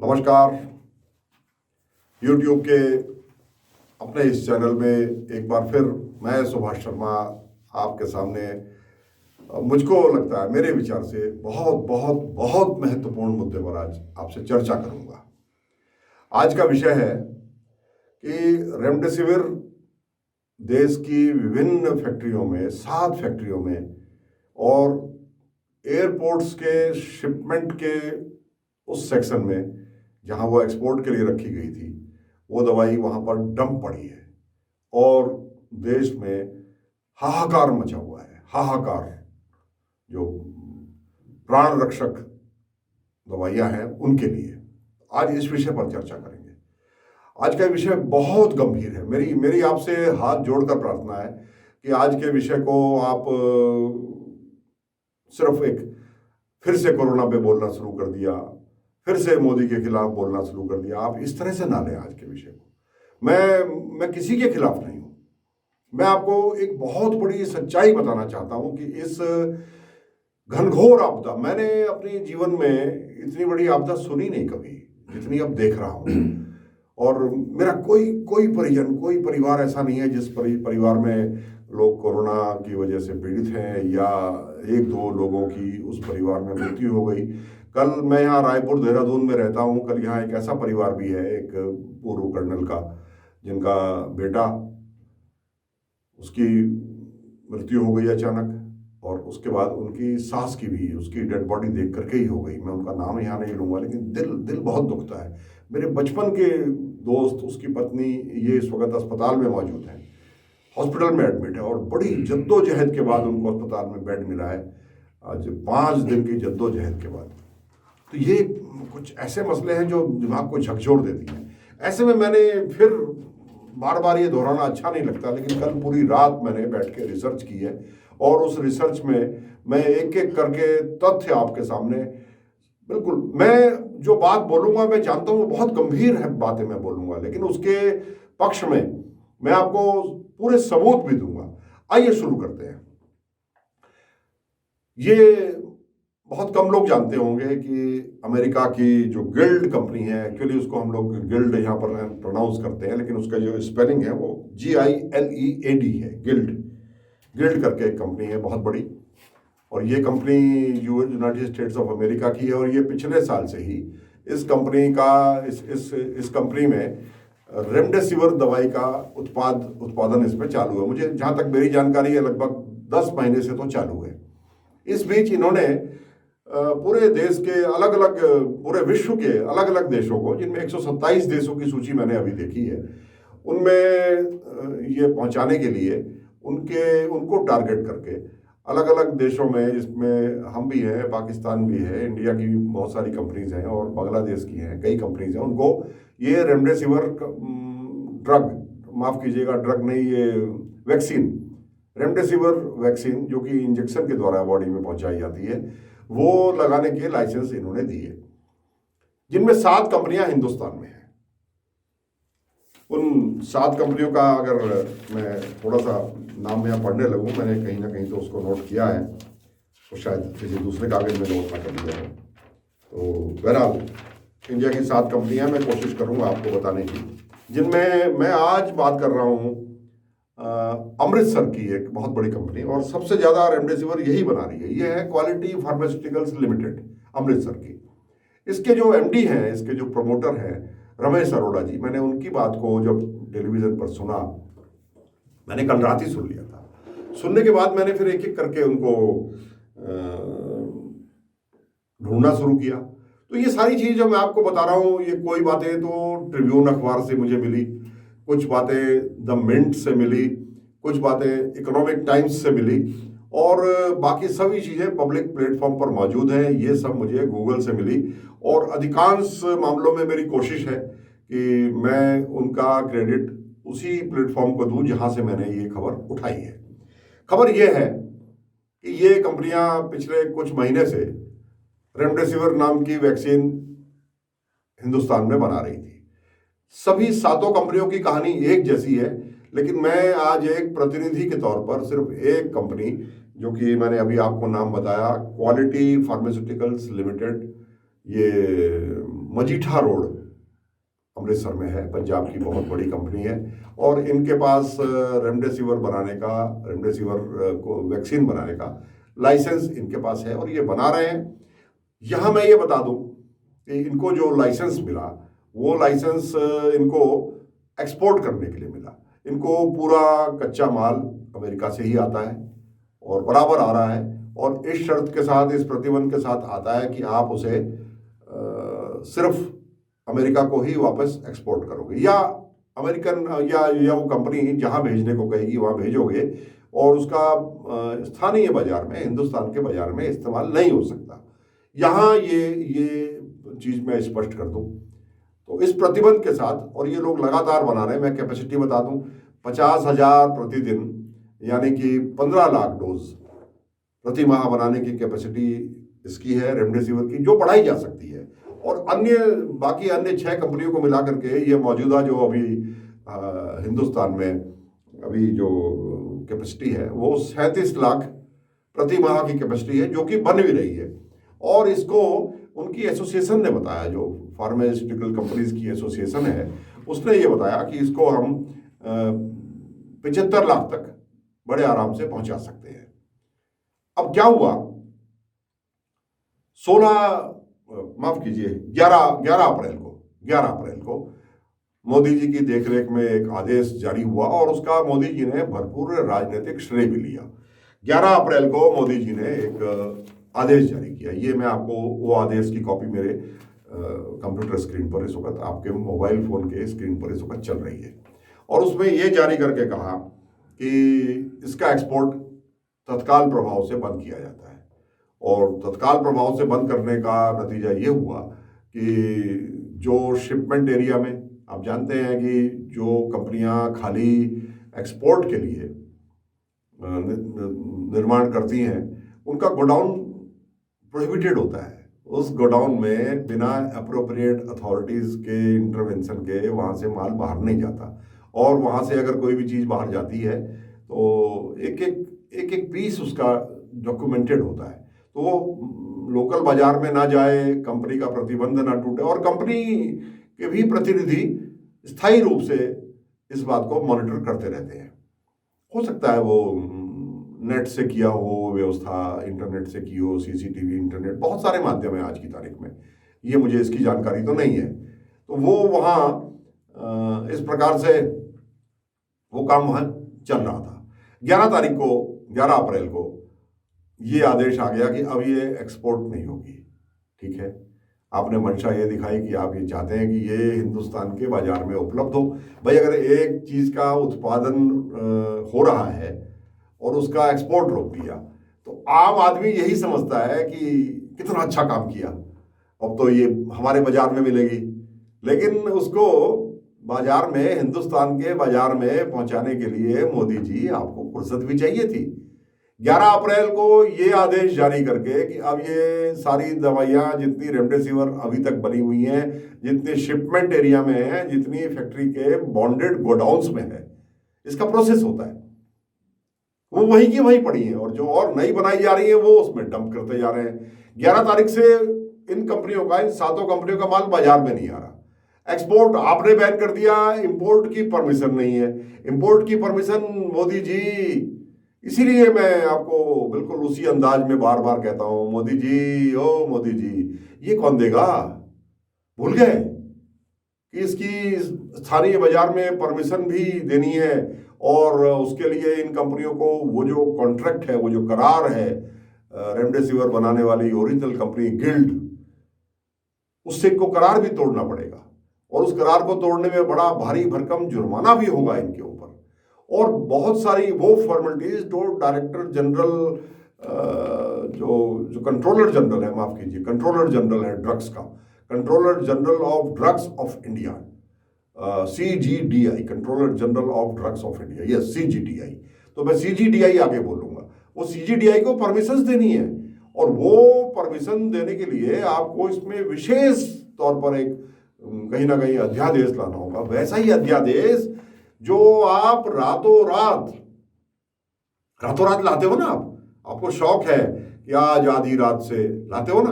नमस्कार। YouTube के अपने इस चैनल में एक बार फिर मैं सुभाष शर्मा आपके सामने मुझको लगता है मेरे विचार से बहुत बहुत बहुत महत्वपूर्ण मुद्दे पर आज आपसे चर्चा करूंगा। आज का विषय है कि रेमडेसिविर देश की विभिन्न फैक्ट्रियों में 7 फैक्ट्रियों में और एयरपोर्ट्स के शिपमेंट के उस सेक्शन में जहां वो एक्सपोर्ट के लिए रखी गई थी वो दवाई वहां पर डंप पड़ी है और देश में हाहाकार मचा हुआ है। हाहाकार, जो प्राण रक्षक दवाइयां हैं उनके लिए आज इस विषय पर चर्चा करेंगे। आज का विषय बहुत गंभीर है। मेरी आपसे हाथ जोड़कर प्रार्थना है कि आज के विषय को आप सिर्फ एक फिर से कोरोना पे बोलना शुरू कर दिया, फिर से मोदी के खिलाफ बोलना शुरू कर दिया, आप इस तरह से ना लें आज के विषय को। मैं किसी के खिलाफ नहीं हूं। मैं आपको एक बहुत बड़ी सच्चाई बताना चाहता हूं कि इस घनघोर आपदा, मैंने अपने जीवन में इतनी बड़ी आपदा सुनी नहीं कभी जितनी अब देख रहा हूं। और मेरा कोई परिजन, कोई परिवार ऐसा नहीं है जिस परिवार में लोग कोरोना की वजह से पीड़ित हैं या 1-2 लोगों की उस परिवार में मृत्यु हो गई। कल मैं यहाँ रायपुर देहरादून में रहता हूँ, कल यहाँ एक ऐसा परिवार भी है, एक पूर्व कर्नल का, जिनका बेटा, उसकी मृत्यु हो गई अचानक और उसके बाद उनकी सास की भी, उसकी डेड बॉडी देख करके ही हो गई। मैं उनका नाम यहाँ नहीं लूँगा, लेकिन दिल बहुत दुखता है। मेरे बचपन के दोस्त, उसकी पत्नी, ये इस वक्त अस्पताल में मौजूद हैं, हॉस्पिटल में एडमिट है और बड़ी जद्दोजहद के बाद उनको अस्पताल में बेड मिला है, आज 5 दिन की जद्दोजहद के बाद। तो ये कुछ ऐसे मसले हैं जो दिमाग को झकझोर देती हैं। ऐसे में मैंने फिर बार बार ये दोहराना अच्छा नहीं लगता, लेकिन कल पूरी रात मैंने बैठ के रिसर्च की है और उस रिसर्च में मैं एक एक करके तथ्य आपके सामने, बिल्कुल मैं जो बात बोलूंगा, मैं जानता हूँ वो बहुत गंभीर है बातें मैं बोलूंगा, लेकिन उसके पक्ष में मैं आपको पूरे सबूत भी दूंगा। आइए शुरू करते हैं। ये बहुत कम लोग जानते होंगे कि अमेरिका की जो गिल्ड कंपनी है, एक्चुअली उसको हम लोग गिल्ड यहाँ पर प्रोनाउंस करते हैं, लेकिन उसका जो स्पेलिंग है वो GILEAD है। गिल्ड करके एक कंपनी है बहुत बड़ी, और ये company United states of America की है। और ये पिछले साल से ही इस कंपनी का इस कंपनी में रेमडेसिविर दवाई का उत्पादन इसमें चालू है। मुझे जहाँ तक मेरी जानकारी है लगभग 10 महीने से तो चालू है। इस बीच इन्होंने पूरे देश के अलग अलग, पूरे विश्व के अलग अलग देशों को, जिनमें 127 देशों की सूची मैंने अभी देखी है, उनमें ये पहुंचाने के लिए उनको टारगेट करके अलग अलग देशों में, जिसमें हम भी हैं, पाकिस्तान भी है, इंडिया की बहुत सारी कंपनीज हैं और बांग्लादेश की हैं, कई कंपनीज हैं, उनको ये रेमडेसिविर ड्रग, माफ़ कीजिएगा ड्रग नहीं, ये वैक्सीन, रेमडेसिविर वैक्सीन जो कि इंजेक्शन के द्वारा बॉडी में पहुंचाई जाती है, वो लगाने के लाइसेंस इन्होंने दिए, जिनमें 7 कंपनियां हिंदुस्तान में हैं। उन 7 कंपनियों का अगर मैं थोड़ा सा नाम यहाँ पढ़ने लगूँ, मैंने कहीं ना कहीं तो उसको नोट किया है, तो शायद किसी दूसरे कागज में नोट ना कर दिया है। तो बहरहाल इंडिया की 7 कंपनियां मैं कोशिश करूँगा आपको बताने की, जिनमें मैं आज बात कर रहा हूँ अमृतसर की एक बहुत बड़ी कंपनी, और सबसे ज़्यादा रेमडेसिविर यही बना रही है। ये है क्वालिटी फार्मास्यूटिकल्स लिमिटेड, अमृतसर की। इसके जो MD हैं, इसके जो प्रमोटर हैं रमेश अरोड़ा जी, मैंने उनकी बात को जब टेलीविज़न पर सुना, मैंने कल रात ही सुन लिया था। सुनने के बाद मैंने फिर एक एक करके उनको ढूंढना शुरू किया। तो ये सारी चीज़ जो मैं आपको बता रहा हूँ, ये कोई बातें तो ट्रिब्यून अखबार से मुझे मिली, कुछ बातें द मिंट से मिली, कुछ बातें इकोनॉमिक टाइम्स से मिली, और बाकी सभी चीज़ें पब्लिक प्लेटफॉर्म पर मौजूद हैं। ये सब मुझे गूगल से मिली, और अधिकांश मामलों में मेरी कोशिश है कि मैं उनका क्रेडिट उसी प्लेटफॉर्म को दूं जहां से मैंने ये खबर उठाई है। खबर ये है कि ये कंपनियां पिछले कुछ महीने से रेमडेसिविर नाम की वैक्सीन हिंदुस्तान में बना रही थी। सभी 7 कंपनियों की कहानी एक जैसी है, लेकिन मैं आज एक प्रतिनिधि के तौर पर सिर्फ एक कंपनी, जो कि मैंने अभी आपको नाम बताया, क्वालिटी फार्मास्यूटिकल्स लिमिटेड, ये मजीठा रोड अमृतसर में है, पंजाब की बहुत बड़ी कंपनी है, और इनके पास रेमडेसिविर को वैक्सीन बनाने का लाइसेंस इनके पास है और ये बना रहे हैं। यहाँ मैं ये बता दूं कि इनको जो लाइसेंस मिला वो लाइसेंस इनको एक्सपोर्ट करने के लिए मिला। इनको पूरा कच्चा माल अमेरिका से ही आता है और बराबर आ रहा है, और इस शर्त के साथ, इस प्रतिबंध के साथ आता है कि आप उसे सिर्फ अमेरिका को ही वापस एक्सपोर्ट करोगे, या अमेरिकन या वो कंपनी जहां भेजने को कहेगी वहां भेजोगे, और उसका स्थानीय बाजार में, हिंदुस्तान के बाजार में इस्तेमाल नहीं हो सकता। यहाँ ये चीज़ मैं स्पष्ट कर दूं। तो इस प्रतिबंध के साथ, और ये लोग लगातार बना रहे हैं, मैं कैपेसिटी बता दूं, 50,000 प्रतिदिन यानी कि 15 लाख डोज प्रति माह बनाने की कैपेसिटी इसकी है रेमडेसिविर की, जो बढ़ाई जा सकती है। और बाकी अन्य 6 कंपनियों को मिला करके ये मौजूदा जो अभी हिंदुस्तान में अभी जो कैपेसिटी है वो 37 लाख प्रति माह की कैपेसिटी है, जो कि बन भी रही है। और इसको उनकी एसोसिएशन ने बताया, जो फार्मास्यूटिकल कंपनीज की एसोसिएशन है, उसने ये बताया कि इसको हम 75 लाख तक बड़े आराम से पहुंचा सकते हैं। अब क्या हुआ, 11 अप्रैल को मोदी जी की देखरेख में एक आदेश जारी हुआ, और उसका मोदी जी ने भरपूर राजनीतिक श्रेय भी लिया। 11 अप्रैल को मोदी जी ने एक आदेश जारी किया। ये मैं आपको वो आदेश की कॉपी मेरे कंप्यूटर स्क्रीन पर इस वक्त, आपके मोबाइल फोन के स्क्रीन पर इस वक्त चल रही है। और उसमें ये जारी करके कहा कि इसका एक्सपोर्ट तत्काल प्रभाव से बंद किया जाता है। और तत्काल प्रभाव से बंद करने का नतीजा ये हुआ कि जो शिपमेंट एरिया में, आप जानते हैं कि जो कंपनियां खाली एक्सपोर्ट के लिए निर्माण करती हैं, उनका गोडाउन प्रोहिबिटेड होता है। उस गोडाउन में बिना अप्रोप्रिएट अथॉरिटीज़ के इंटरवेंशन के वहाँ से माल बाहर नहीं जाता, और वहाँ से अगर कोई भी चीज़ बाहर जाती है तो एक पीस उसका डॉक्यूमेंटेड होता है, तो वो लोकल बाजार में ना जाए, कंपनी का प्रतिबंध ना टूटे, और कंपनी के भी प्रतिनिधि स्थायी रूप से इस बात को मॉनिटर करते रहते हैं। हो सकता है वो नेट से किया हो व्यवस्था, इंटरनेट से की हो, सीसीटीवी, इंटरनेट, बहुत सारे माध्यम है आज की तारीख में, ये मुझे इसकी जानकारी तो नहीं है। तो वो वहाँ इस प्रकार से वो काम वहाँ चल रहा था। 11 अप्रैल को ये आदेश आ गया कि अब ये एक्सपोर्ट नहीं होगी। ठीक है, आपने मंशा ये दिखाई कि आप ये चाहते हैं कि ये हिंदुस्तान के बाजार में उपलब्ध हो। भाई, अगर एक चीज़ का उत्पादन हो रहा है और उसका एक्सपोर्ट रोक दिया, तो आम आदमी यही समझता है कि कितना अच्छा काम किया, अब तो ये हमारे बाजार में मिलेगी। लेकिन उसको बाजार में, हिंदुस्तान के बाजार में पहुंचाने के लिए मोदी जी आपको फुर्सत भी चाहिए थी। 11 अप्रैल को ये आदेश जारी करके कि अब ये सारी दवाइयाँ, जितनी रेमडेसिविर अभी तक बनी हुई हैं, जितने शिपमेंट एरिया में है, जितनी फैक्ट्री के बॉन्डेड गोडाउन्स में है, इसका प्रोसेस होता है, वो वहीं की वहीं पड़ी है, और जो और नई बनाई जा रही है वो उसमें डंप करते जा रहे हैं। 11 तारीख से इन कंपनियों का, इन 7 कंपनियों का माल बाजार में नहीं आ रहा। एक्सपोर्ट आपने बैन कर दिया, इंपोर्ट की परमिशन नहीं है। इंपोर्ट की परमिशन मोदी जी, इसीलिए मैं आपको बिल्कुल उसी अंदाज में बार बार कहता हूं, मोदी जी, ओ मोदी जी, ये कौन देगा? भूल गए कि इसकी स्थानीय बाजार में परमिशन भी देनी है, और उसके लिए इन कंपनियों को वो जो कॉन्ट्रैक्ट है, वो जो करार है रेमडेसिविर बनाने वाली ओरिजिनल कंपनी गिल्ड, उससे इनको करार भी तोड़ना पड़ेगा, और उस करार को तोड़ने में बड़ा भारी भरकम जुर्माना भी होगा इनके ऊपर, और बहुत सारी वो फॉर्मेलिटीज जो डायरेक्टर जनरल, जो कंट्रोलर जनरल है, माफ कीजिए, कंट्रोलर जनरल है ड्रग्स का, controller general of drugs of India, CGDI, controller general of drugs of India, yes CGDI, तो मैं CGDI आगे बोलूंगा। वो CGDI को परमिशन देनी है, और वो परमिशन देने के लिए आपको इसमें विशेष तौर पर एक कहीं ना कहीं अध्यादेश लाना होगा, वैसा ही अध्यादेश जो आप रातों रात लाते हो ना, आपको शौक है कि आज आधी रात से लाते हो ना,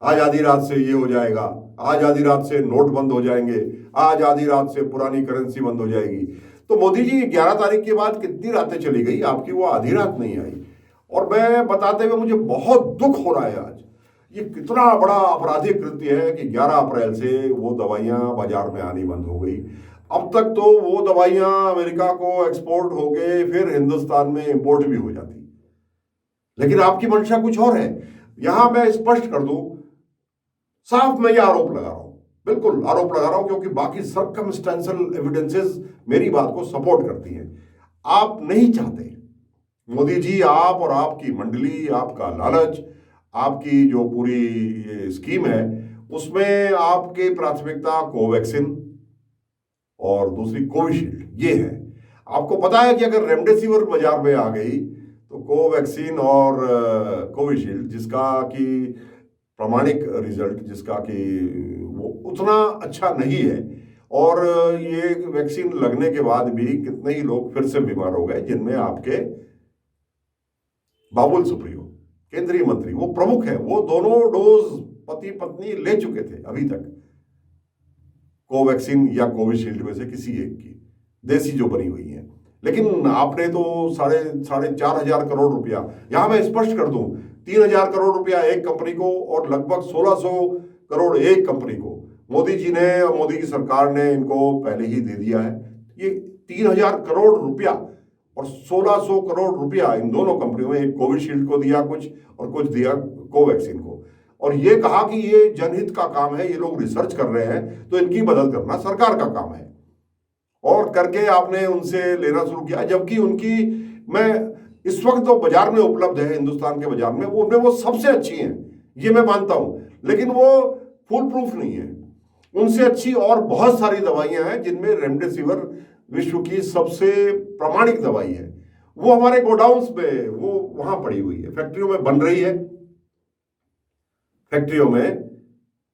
आज आधी रात से ये हो जाएगा, आज आधी रात से नोट बंद हो जाएंगे, आज आधी रात से पुरानी करेंसी बंद हो जाएगी। तो मोदी जी 11 तारीख के बाद कितनी रातें चली गई, आपकी वो आधी रात नहीं आई। और मैं बताते हुए मुझे बहुत दुख हो रहा है आज, ये कितना बड़ा आपराधिक कृत्य है कि 11 अप्रैल से वो दवाइयां बाजार में आनी बंद हो गई। अब तक तो वो दवाइयां अमेरिका को एक्सपोर्ट हो गए, फिर हिंदुस्तान में इंपोर्ट भी हो जाती, लेकिन आपकी मंशा कुछ और है। यहां मैं स्पष्ट कर दूं, साफ मैं ये आरोप लगा रहा हूं, बिल्कुल आरोप लगा रहा हूं, क्योंकि बाकी सर्कमस्टेंशियल एविडेंसेस मेरी बात को सपोर्ट करती हैं। आप नहीं चाहते, मोदी जी, आप और आपकी मंडली, आपका लालच, आपकी जो पूरी ये स्कीम है, उसमें आपकी प्राथमिकता कोवैक्सीन और दूसरी कोविशील्ड ये है। आपको पता है कि अगर रेमडेसिविर बाजार में आ गई तो कोवैक्सीन और कोविशील्ड, जिसका कि प्रामाणिक रिजल्ट, जिसका कि वो उतना अच्छा नहीं है, और ये वैक्सीन लगने के बाद भी कितने ही लोग फिर से बीमार हो गए, जिनमें आपके बाबुल सुप्रियो केंद्रीय मंत्री, वो प्रमुख है, वो दोनों डोज पति पत्नी ले चुके थे अभी तक, कोवैक्सीन या कोविशील्ड में से किसी एक की, देसी जो बनी हुई है। लेकिन आपने तो साढ़े 4,500 करोड़ रुपया, यहां मैं स्पष्ट कर दूं, 3,000 करोड़ रुपया एक कंपनी को और लगभग 1,600 करोड़ एक कंपनी को मोदी जी ने और मोदी की सरकार ने इनको पहले ही दे दिया है। ये 3,000 करोड़ रुपया और 1,600 करोड़ रुपया इन दोनों कंपनियों में, एक कोविशील्ड को दिया कुछ और कुछ दिया कोवैक्सीन को, और ये कहा कि ये जनहित का काम है, ये लोग रिसर्च कर रहे हैं तो इनकी मदद करना सरकार का काम है, और करके आपने उनसे लेना शुरू किया। जबकि उनकी, मैं इस वक्त तो बाजार में उपलब्ध है, हिंदुस्तान के बाजार में वो सबसे अच्छी हैं, ये मैं मानता हूं, लेकिन वो फुल प्रूफ नहीं है। उनसे अच्छी और बहुत सारी दवाइयां हैं, जिनमें रेमडेसिविर विश्व की सबसे प्रामाणिक दवाई है, वो हमारे गोडाउन्स में, वो वहां पड़ी हुई है, फैक्ट्रियों में बन रही है, फैक्ट्रियों में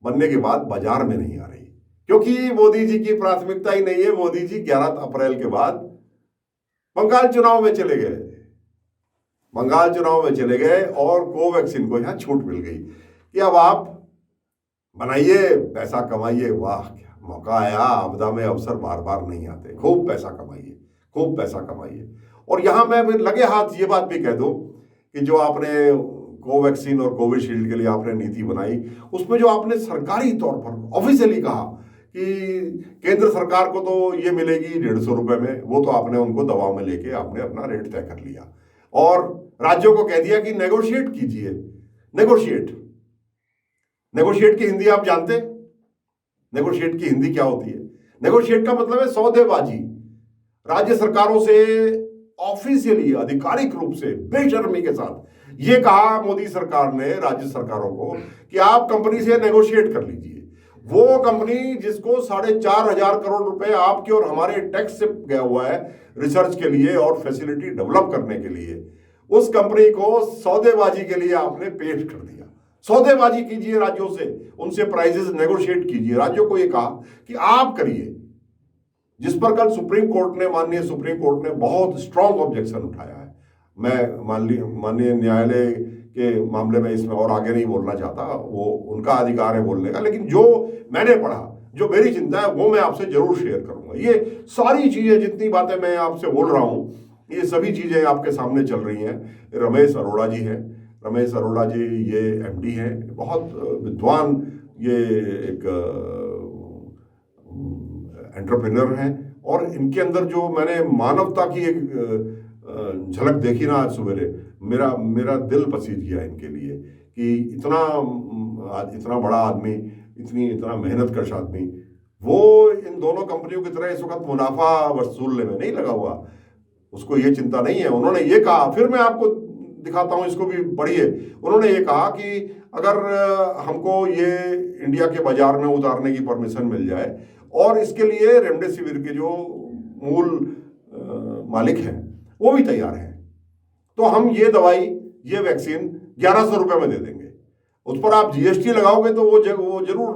बनने के बाद बाजार में नहीं आ रही, क्योंकि मोदी जी की प्राथमिकता ही नहीं है। मोदी जी 11 अप्रैल के बाद बंगाल चुनाव में चले गए, बंगाल चुनाव में चले गए, और कोवैक्सीन को यहां छूट मिल गई कि अब आप बनाइए, पैसा कमाइए। वाह, क्या मौका आया, आपदा में अवसर बार बार नहीं आते, खूब पैसा कमाइए, खूब पैसा कमाइए। और यहां मैं लगे हाथ ये बात भी कह दूं कि जो आपने कोवैक्सीन और कोविशील्ड के लिए आपने नीति बनाई, उसमें जो आपने सरकारी तौर पर ऑफिशियली कहा कि केंद्र सरकार को तो ये मिलेगी 150 रुपए में, वो तो आपने उनको दवाओं में लेके आपने अपना रेट तय कर लिया, और राज्यों को कह दिया कि नेगोशिएट कीजिए। नेगोशिएट, नेगोशिएट की हिंदी आप जानते? नेगोशिएट की हिंदी क्या होती है? नेगोशिएट का मतलब है सौदेबाजी। राज्य सरकारों से ऑफिशियली, आधिकारिक रूप से, बेशर्मी के साथ ये कहा मोदी सरकार ने राज्य सरकारों को कि आप कंपनी से नेगोशिएट कर लीजिए। वो कंपनी जिसको 4,500 करोड़ रुपए आपके और हमारे टैक्स से गया हुआ है रिसर्च के लिए और फैसिलिटी डेवलप करने के लिए, उस कंपनी को सौदेबाजी के लिए आपने पेश कर दिया। सौदेबाजी कीजिए राज्यों से, उनसे प्राइसेस नेगोशिएट कीजिए। राज्यों को यह कहा कि आप करिए, जिस पर कल सुप्रीम कोर्ट ने, माननीय सुप्रीम कोर्ट ने बहुत स्ट्रांग ऑब्जेक्शन उठाया है। मैं माननीय न्यायालय के मामले में इसमें और आगे नहीं बोलना चाहता, वो उनका अधिकार है बोलने का, लेकिन जो मैंने पढ़ा, जो मेरी चिंता है, वो मैं आपसे जरूर शेयर करूंगा। ये सारी चीजें, जितनी बातें मैं आपसे बोल रहा हूं, ये सभी चीजें आपके सामने चल रही हैं। रमेश अरोड़ा जी हैं, रमेश अरोड़ा जी ये एमडी हैं, बहुत विद्वान, ये एक एंटरप्रेन्योर हैं, और इनके अंदर जो मैंने मानवता की एक झलक देखी ना आज सवेरे, मेरा दिल पसीज गया इनके लिए कि इतना बड़ा आदमी, इतना मेहनतकश आदमी, वो इन दोनों कंपनियों की तरह इस वक्त मुनाफा वसूलने में नहीं लगा हुआ, उसको ये चिंता नहीं है। उन्होंने ये कहा, फिर मैं आपको दिखाता हूं, इसको भी पढ़िए। उन्होंने ये कहा कि अगर हमको ये इंडिया के बाजार में उतारने की परमिशन मिल जाए, और इसके लिए रेमडेसिविर के जो मूल मालिक हैं वो भी तैयार हैं, तो हम ये दवाई, ये वैक्सीन 1,100 रुपए में दे देंगे। उस पर आप जीएसटी लगाओगे तो वो जरूर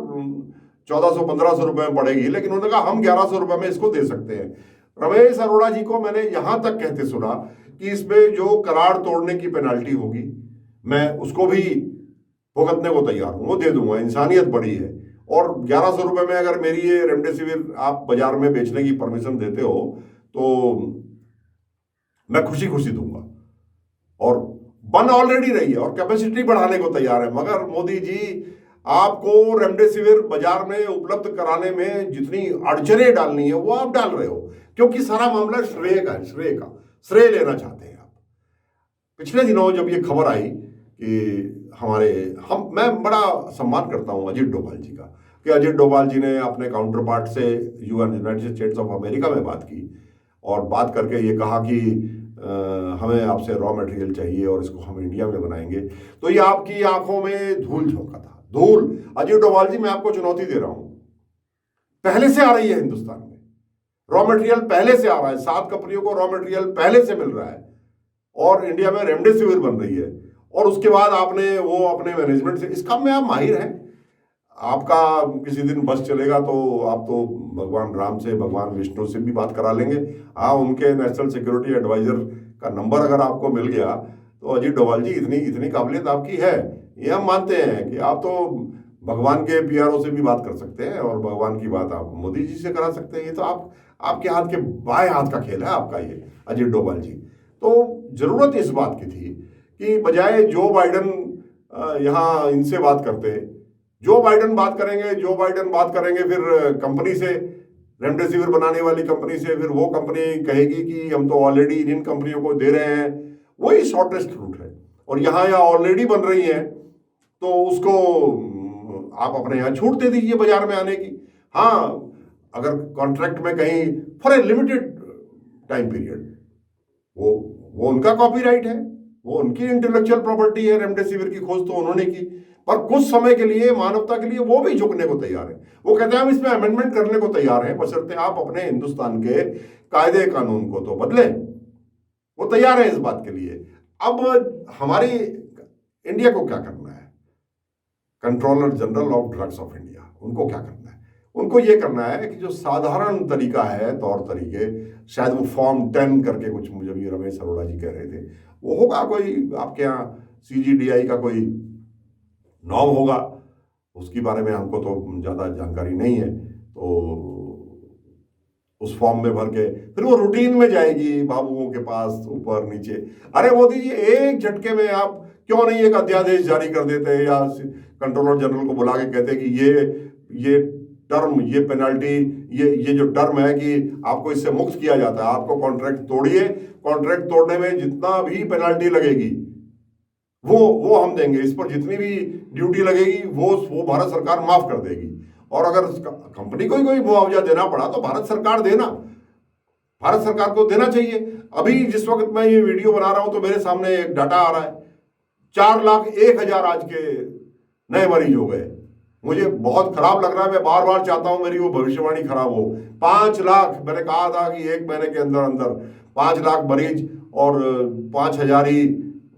1,400-1,500 रुपए में पड़ेगी, लेकिन उन्होंने कहा हम 1,100 रुपए में इसको दे सकते हैं। रमेश अरोड़ा जी को मैंने यहां तक कहते सुना कि इसमें जो करार तोड़ने की पेनाल्टी होगी, मैं उसको भी भुगतने को तैयार हूं, वो दे दूंगा, इंसानियत बड़ी है। और 1100 रुपये में अगर मेरी ये रेमडेसिविर आप बाजार में बेचने की परमिशन देते हो तो मैं खुशी खुशी दूंगा। और बन ऑलरेडी रही है और कैपेसिटी बढ़ाने को तैयार है, मगर मोदी जी आपको रेमडेसिविर बाजार में उपलब्ध कराने में जितनी अड़चने डालनी है वो आप डाल रहे हो, क्योंकि सारा मामला श्रेय का है, श्रेय लेना चाहते हैं आप। पिछले दिनों जब ये खबर आई कि मैं बड़ा सम्मान करता हूं अजीत डोभाल जी का, कि अजीत डोभाल जी ने अपने काउंटर पार्ट से यूनाइटेड स्टेट्स ऑफ अमेरिका में बात की और बात करके ये कहा कि हमें आपसे रॉ मटेरियल चाहिए और इसको हम इंडिया में बनाएंगे। तो ये आपकी आंखों में धूल झोंका था, धूल। अजीत डोभाल जी, मैं आपको चुनौती दे रहा हूं, पहले से आ रही है हिंदुस्तान में रॉ मटेरियल, पहले से आ रहा है, 7 कंपनियों को रॉ मटेरियल पहले से मिल रहा है और इंडिया में रेमडेसिविर बन रही है। और उसके बाद आपने वो अपने मैनेजमेंट से, इस काम में आप माहिर हैं, आपका किसी दिन बस चलेगा तो आप तो भगवान राम से, भगवान विष्णु से भी बात करा लेंगे। हाँ, उनके नेशनल सिक्योरिटी एडवाइजर का नंबर अगर आपको मिल गया तो अजीत डोभाल जी इतनी काबिलियत आपकी है, ये हम मानते हैं कि आप तो भगवान के पीआरओ से भी बात कर सकते हैं और भगवान की बात आप मोदी जी से करा सकते हैं। ये तो आपके हाथ के बाएं हाथ का खेल है आपका ये, अजीत डोभाल जी। तो जरूरत इस बात की थी कि बजाय जो बाइडन यहाँ इनसे बात करते, जो बाइडन बात करेंगे फिर कंपनी से, रेमडेसिविर बनाने वाली कंपनी से, फिर वो कंपनी कहेगी कि हम तो ऑलरेडी इन कंपनियों को दे रहे हैं, वही शॉर्टेस्ट रूट है। और यहाँ ऑलरेडी बन रही है तो उसको आप अपने यहाँ छूट दे दीजिए बाजार में आने की। हाँ, अगर कॉन्ट्रैक्ट में कहीं for a limited time period, वो उनका कॉपीराइट है, वो उनकी इंटेलेक्चुअल प्रॉपर्टी है, रेमडेसिविर की खोज तो उन्होंने की, पर कुछ समय के लिए, मानवता के लिए वो भी झुकने को तैयार है। वो कहते हैं हम इसमें अमेंडमेंट करने को तैयार हैं, बशर्ते आप अपने हिंदुस्तान के कायदे कानून को तो बदलें। वो तैयार है इस बात के लिए। अब हमारी इंडिया को क्या करना है, controller general of drugs of India, उनको क्या करना है? उनको ये करना है कि जो साधारण तरीका है, तौर तरीके, शायद वो फॉर्म 10 करके कुछ, मुझे भी रमेश अरोड़ा जी कह रहे थे, वो होगा कोई आपके यहाँ CGDI का कोई नॉर्म होगा, उसके बारे में हमको तो ज़्यादा जानकारी नहीं है। तो उस फॉर्म में भर के फिर वो रूटीन में जाएगी बाबुओं के पास, ऊपर नीचे। अरे मोदी जी, एक झटके में आप क्यों नहीं एक अध्यादेश जारी कर देते हैं या कंट्रोलर जनरल को बुला के कहते कि ये टर्म, ये पेनल्टी, ये जो टर्म है कि आपको इससे मुक्त किया जाता है, आपको कॉन्ट्रैक्ट तोड़िए, कॉन्ट्रैक्ट तोड़ने में जितना भी पेनल्टी लगेगी वो हम देंगे, इस पर जितनी भी ड्यूटी लगेगी वो भारत सरकार माफ कर देगी। और अगर कंपनी को ही कोई मुआवजा देना पड़ा तो भारत सरकार को देना चाहिए। अभी जिस वक्त मैं ये वीडियो बना रहा हूं तो मेरे सामने एक डाटा आ रहा है, 4,01,000 आज के नए मरीज हो गए। मुझे बहुत खराब लग रहा है, मैं बार बार चाहता हूं मेरी वो भविष्यवाणी खराब हो। 5 लाख, मैंने कहा था कि 1 महीने के अंदर अंदर 5 लाख मरीज और 5,000 ही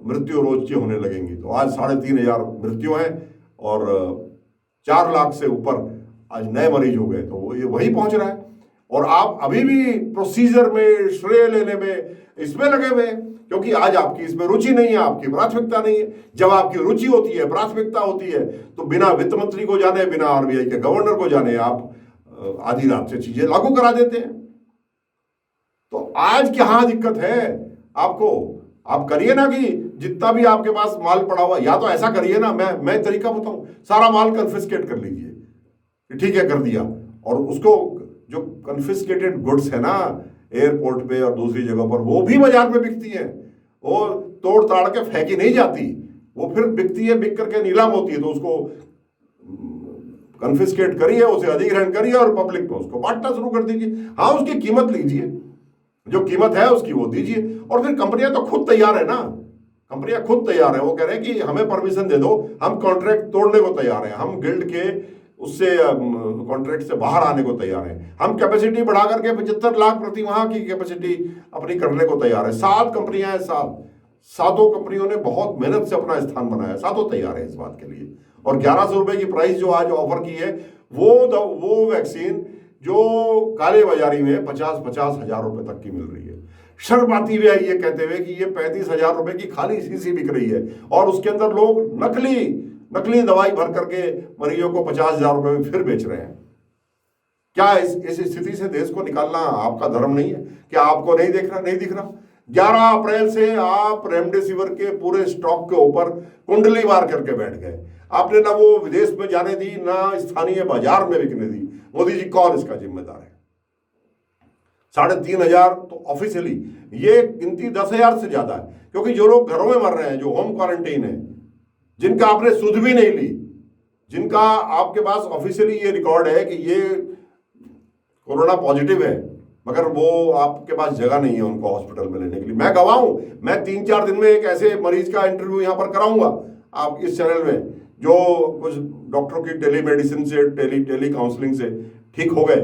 मृत्यु रोज की होने लगेंगी। तो आज 3,500 मृत्यु हैं और 4 लाख से ऊपर आज नए मरीज हो गए, तो ये वही पहुंच रहा है। और आप अभी भी प्रोसीजर में, श्रेय लेने में, इसमें लगे हुए हैं, क्योंकि आज आपकी इसमें रुचि नहीं है, आपकी प्राथमिकता नहीं है। जब आपकी रुचि होती है, प्राथमिकता होती है, तो बिना वित्त मंत्री को जाने, बिना RBI के गवर्नर को जाने आप आधी रात से चीजें लागू करा देते हैं। तो आज क्या दिक्कत है आपको? आप करिए ना कि जितना भी आपके पास माल पड़ा हुआ, या तो ऐसा करिए ना, मैं तरीका बताऊं, सारा माल कन्फिस्केट कर लीजिए, ठीक है, कर दिया, और उसको जो कन्फिस्केटेड गुड्स है ना एयरपोर्ट पे और दूसरी जगह पर, वो भी बाजार में बिकती है, वो तोड़ ताड़ के फेंकी नहीं जाती, वो फिर बिकती है, बिक करके नीलाम होती है। तो उसको कन्फिस्केट करिए, उसे अधिग्रहण करिए और पब्लिक में उसको बांटना शुरू कर दीजिए। हाँ, उसकी कीमत लीजिए, जो कीमत है उसकी वो दीजिए। और फिर कंपनियां तो खुद तैयार है ना, कंपनियां खुद तैयार है, वो कह रहे हैं कि हमें परमिशन दे दो, हम कॉन्ट्रैक्ट तोड़ने को तैयार हैं, हम गिल्ड के उससे कॉन्ट्रैक्ट से बाहर आने को तैयार हैं, हम कैपेसिटी बढ़ा करके 75 लाख प्रति माह की कैपेसिटी अपनी करने को तैयार है। 7 कंपनियां हैं, 7 कंपनियों ने बहुत मेहनत से अपना स्थान बनाया, 7 तैयार है इस बात के लिए। और 1100 रुपए की प्राइस जो आज ऑफर की है, वो वैक्सीन जो काले बाजारी में 50-50 हजार रुपए तक की मिल रही है। शर्म आती हुई है ये कहते हुए कि ये 35,000 रुपए की खाली शीशी बिक रही है और उसके अंदर लोग नकली नकली दवाई भर करके मरीजों को 50,000 रुपए में फिर बेच रहे हैं। क्या इस स्थिति से देश को निकालना आपका धर्म नहीं है? क्या आपको नहीं दिख रहा? 11 अप्रैल से आप रेमडेसिविर के पूरे स्टॉक के ऊपर कुंडली मार करके बैठ गए। आपने ना वो विदेश में जाने दी, ना स्थानीय बाजार में बिकने दी। मोदी जी कौन इसका जिम्मेदार है? 3,500 तो ऑफिशियली, ये गिनती 10,000 से ज्यादा है, क्योंकि जो लोग घरों में मर रहे हैं, जो होम क्वारंटाइन है, जिनका आपने सुध भी नहीं ली, जिनका आपके पास ऑफिशियली ये रिकॉर्ड है कि ये कोरोना पॉजिटिव है, मगर वो आपके पास जगह नहीं है उनको हॉस्पिटल में लेने के लिए। मैं गवाह हूं, मैं 3-4 दिन में एक ऐसे मरीज का इंटरव्यू यहां पर कराऊंगा आप इस चैनल में, जो कुछ डॉक्टरों की टेलीमेडिसिन से, टेली काउंसलिंग से ठीक हो गए,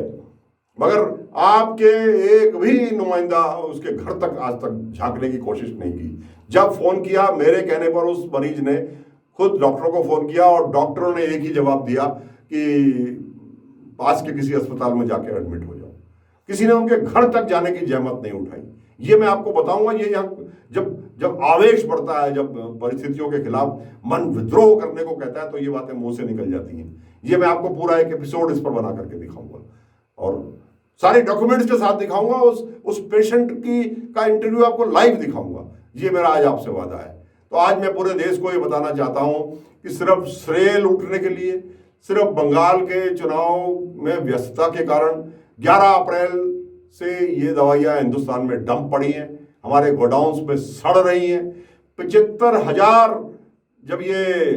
मगर आपके एक भी नुमाइंदा उसके घर तक आज तक झांकने की कोशिश नहीं की। जब फोन किया मेरे कहने पर, उस मरीज ने खुद डॉक्टरों को फोन किया और डॉक्टरों ने एक ही जवाब दिया कि पास के किसी अस्पताल में जाके एडमिट हो जाओ। किसी ने उनके घर तक जाने की जहमत नहीं उठाई। ये मैं आपको बताऊंगा, ये यहाँ जब आवेश बढ़ता है, जब परिस्थितियों के खिलाफ मन विद्रोह करने को कहता है, तो ये बातें मुंह से निकल जाती हैं। ये मैं आपको पूरा एक एपिसोड इस पर बना करके दिखाऊंगा और सारे डॉक्यूमेंट्स के साथ दिखाऊंगा। उस पेशेंट का इंटरव्यू आपको लाइव दिखाऊंगा। ये मेरा आज आपसे वादा है। तो आज मैं पूरे देश को ये बताना चाहता हूं कि सिर्फ श्रेय लूटने के लिए, सिर्फ बंगाल के चुनाव में व्यस्तता के कारण 11 अप्रैल से ये दवाइयां हिंदुस्तान में डंप पड़ी हैं, हमारे गोडाउन्स में सड़ रही हैं। 75,000 जब ये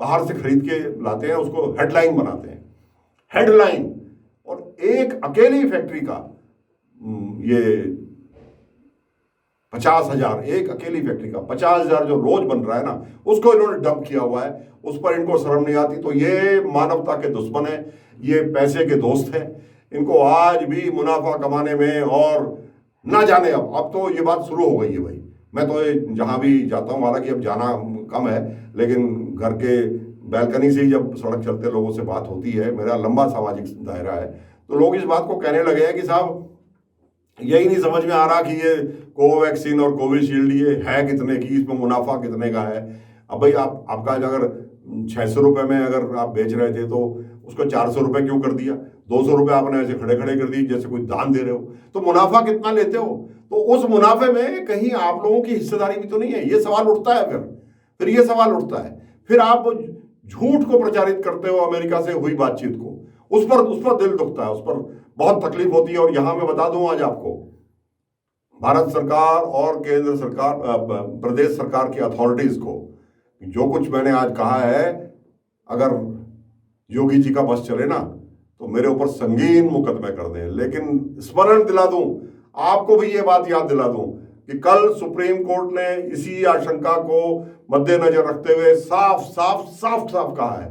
बाहर से खरीद के लाते हैं, उसको हेडलाइन बनाते हैं, हेडलाइन। और एक अकेली फैक्ट्री का ये 50,000, एक अकेली फैक्ट्री का 50,000 जो रोज बन रहा है ना, उसको इन्होंने डंप किया हुआ है। उस पर इनको शर्म नहीं आती। तो ये मानवता के दुश्मन है, ये पैसे के दोस्त हैं। इनको आज भी मुनाफा कमाने में, और ना जाने अब तो ये बात शुरू हो गई है भाई। मैं तो जहां भी जाता हूं, हालांकि अब जाना कम है, लेकिन घर के बैल्कनी से ही जब सड़क चलते लोगों से बात होती है, मेरा लंबा सामाजिक दायरा है, तो लोग इस बात को कहने लगे हैं कि साहब यही नहीं समझ में आ रहा कि ये कोवैक्सीन और कोविशील्ड ये है कितने की, इसमें मुनाफा कितने का है। अब भाई आपका अगर 600 रुपये में अगर आप बेच रहे थे, तो उसको 400 रुपये क्यों कर दिया? 200 रुपये आपने ऐसे खड़े खड़े कर दिए जैसे कोई दान दे रहे हो। तो मुनाफा कितना लेते हो? तो उस मुनाफे में कहीं आप लोगों की हिस्सेदारी भी तो नहीं है? ये सवाल उठता है। फिर ये सवाल उठता है, फिर आप झूठ को प्रचारित करते हो, अमेरिका से हुई बातचीत को, उस पर दिल दुखता है, उस पर बहुत तकलीफ होती है। और यहां मैं बता दूं आज आपको, भारत सरकार और केंद्र सरकार, प्रदेश सरकार की अथॉरिटीज को, जो कुछ मैंने आज कहा है, अगर योगी जी का बस चले ना, तो मेरे ऊपर संगीन मुकदमे कर दें। लेकिन स्मरण दिला दूं, आपको भी ये बात याद दिला दूं कि कल सुप्रीम कोर्ट ने इसी आशंका को मद्देनजर रखते हुए साफ कहा है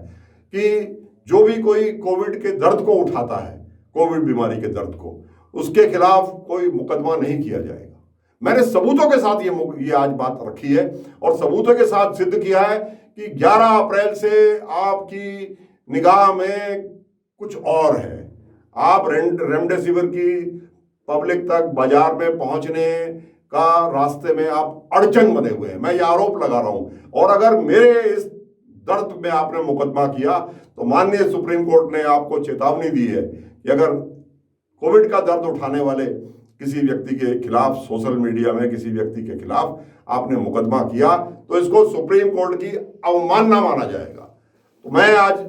कि जो भी कोई कोविड के दर्द को उठाता है, कोविड बीमारी के दर्द को, उसके खिलाफ कोई मुकदमा नहीं किया जाएगा। मैंने सबूतों के साथ ये आज बात रखी है और सबूतों के साथ सिद्ध किया है कि 11 अप्रैल से आपकी निगाह में कुछ और है। आप रेमडेसिविर की पब्लिक तक, बाजार में पहुंचने का रास्ते में आप अड़चन बने हुए हैं। मैं ये आरोप लगा रहा हूं। और अगर मेरे इस दर्द में आपने मुकदमा किया, तो माननीय सुप्रीम कोर्ट ने आपको चेतावनी दी है कि अगर कोविड का दर्द उठाने वाले किसी व्यक्ति के खिलाफ, सोशल मीडिया में किसी व्यक्ति के खिलाफ आपने मुकदमा किया, तो इसको सुप्रीम कोर्ट की अवमानना माना जाएगा। तो मैं आज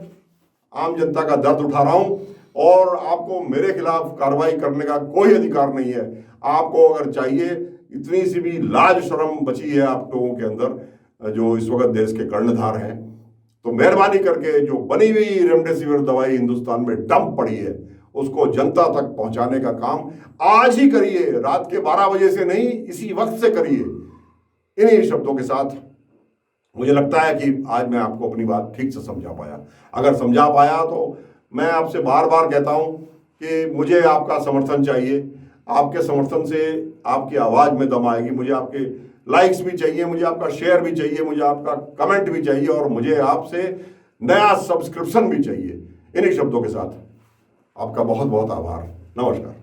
आम जनता का दर्द उठा रहा हूं और आपको मेरे खिलाफ कार्रवाई करने का कोई अधिकार नहीं है। आपको अगर चाहिए, इतनी सी भी लाज शर्म बची है आप लोगों के अंदर, जो इस वक्त देश के कर्णधार हैं, तो मेहरबानी करके जो बनी हुई रेमडेसिविर दवाई हिंदुस्तान में डंप पड़ी है, उसको जनता तक पहुंचाने का काम आज ही करिए। रात के 12 बजे से नहीं, इसी वक्त से करिए। इन्हीं शब्दों के साथ मुझे लगता है कि आज मैं आपको अपनी बात ठीक से समझा पाया। अगर समझा पाया तो मैं आपसे बार बार कहता हूं कि मुझे आपका समर्थन चाहिए। आपके समर्थन से आपकी आवाज में दम आएगी। मुझे आपके लाइक्स भी चाहिए, मुझे आपका शेयर भी चाहिए, मुझे आपका कमेंट भी चाहिए, और मुझे आपसे नया सब्सक्रिप्शन भी चाहिए। इन्हीं शब्दों के साथ आपका बहुत बहुत आभार। नमस्कार।